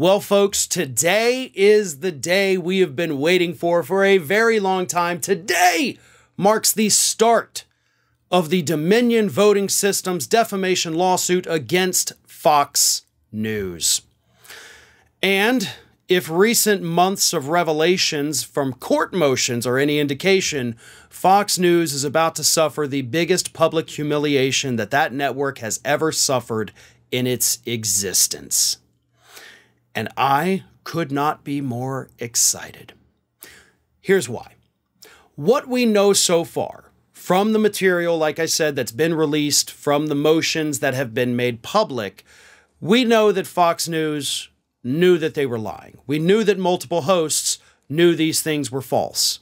Well, folks, today is the day we have been waiting for a very long time. Today marks the start of the Dominion Voting Systems defamation lawsuit against Fox News. And if recent months of revelations from court motions are any indication, Fox News is about to suffer the biggest public humiliation that network has ever suffered in its existence. And I could not be more excited. Here's why. What we know so far from the material, like I said, that's been released, from the motions that have been made public, we know that Fox News knew that they were lying. We knew that multiple hosts knew these things were false.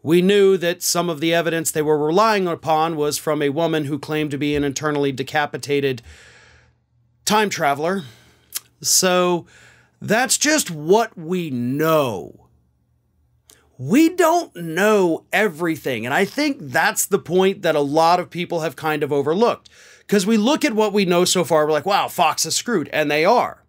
We knew that some of the evidence they were relying upon was from a woman who claimed to be an internally decapitated time traveler. So that's just what we know. We don't know everything. And I think that's the point that a lot of people have kind of overlooked. Because we look at what we know so far, we're like, wow, Fox is screwed. And they are.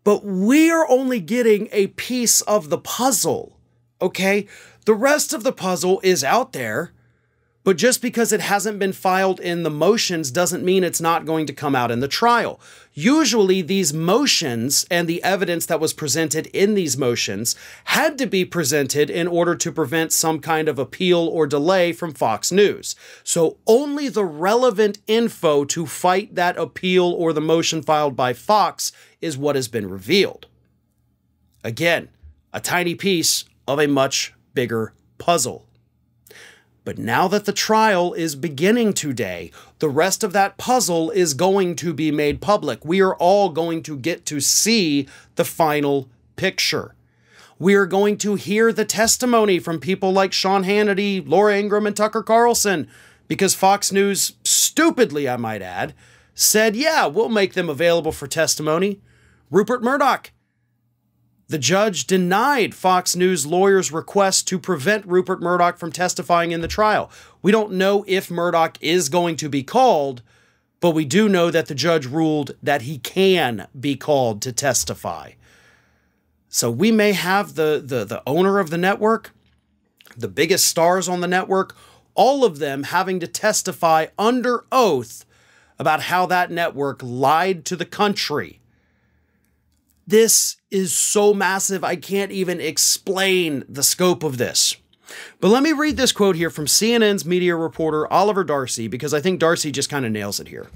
But we are only getting a piece of the puzzle, okay? The rest of the puzzle is out there. But just because it hasn't been filed in the motions doesn't mean it's not going to come out in the trial. Usually these motions and the evidence that was presented in these motions had to be presented in order to prevent some kind of appeal or delay from Fox News. So only the relevant info to fight that appeal or the motion filed by Fox is what has been revealed. Again, a tiny piece of a much bigger puzzle. But now that the trial is beginning today, the rest of that puzzle is going to be made public. We are all going to get to see the final picture. We are going to hear the testimony from people like Sean Hannity, Laura Ingraham, and Tucker Carlson, because Fox News, stupidly I might add, said, yeah, we'll make them available for testimony. Rupert Murdoch. The judge denied Fox News lawyers' request to prevent Rupert Murdoch from testifying in the trial. We don't know if Murdoch is going to be called, but we do know that the judge ruled that he can be called to testify. So we may have the owner of the network, the biggest stars on the network, all of them having to testify under oath about how that network lied to the country. This is so massive, I can't even explain the scope of this. But let me read this quote here from CNN's media reporter Oliver Darcy, because I think Darcy just kind of nails it here.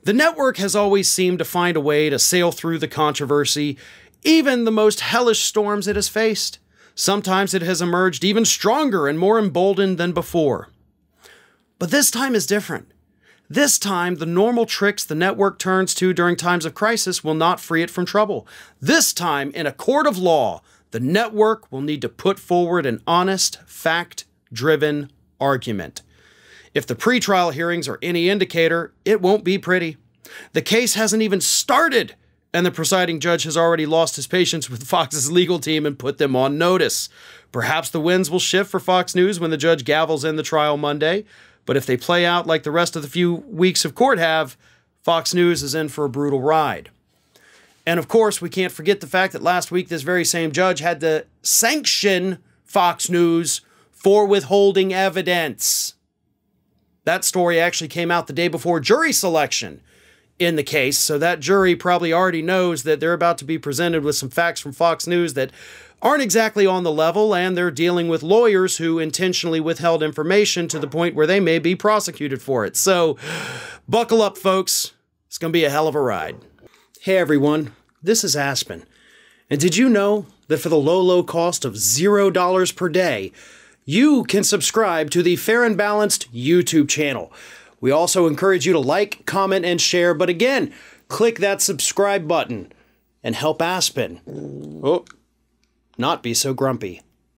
The network has always seemed to find a way to sail through the controversy, even the most hellish storms it has faced. Sometimes it has emerged even stronger and more emboldened than before. But this time is different. This time, the normal tricks the network turns to during times of crisis will not free it from trouble. This time, in a court of law, the network will need to put forward an honest, fact-driven argument. If the pretrial hearings are any indicator, it won't be pretty. The case hasn't even started, and the presiding judge has already lost his patience with Fox's legal team and put them on notice. Perhaps the winds will shift for Fox News when the judge gavels in the trial Monday. But if they play out like the rest of the few weeks of court have, Fox News is in for a brutal ride. And of course, we can't forget the fact that last week this very same judge had to sanction Fox News for withholding evidence. That story actually came out the day before jury selection in the case, so that jury probably already knows that they're about to be presented with some facts from Fox News that aren't exactly on the level, and they're dealing with lawyers who intentionally withheld information to the point where they may be prosecuted for it. So, buckle up, folks. It's going to be a hell of a ride. Hey, everyone. This is Aspen. And did you know that for the low cost of $0 per day, you can subscribe to the Fair and Balanced YouTube channel? We also encourage you to like, comment, and share. But again, click that subscribe button and help Aspen not be so grumpy.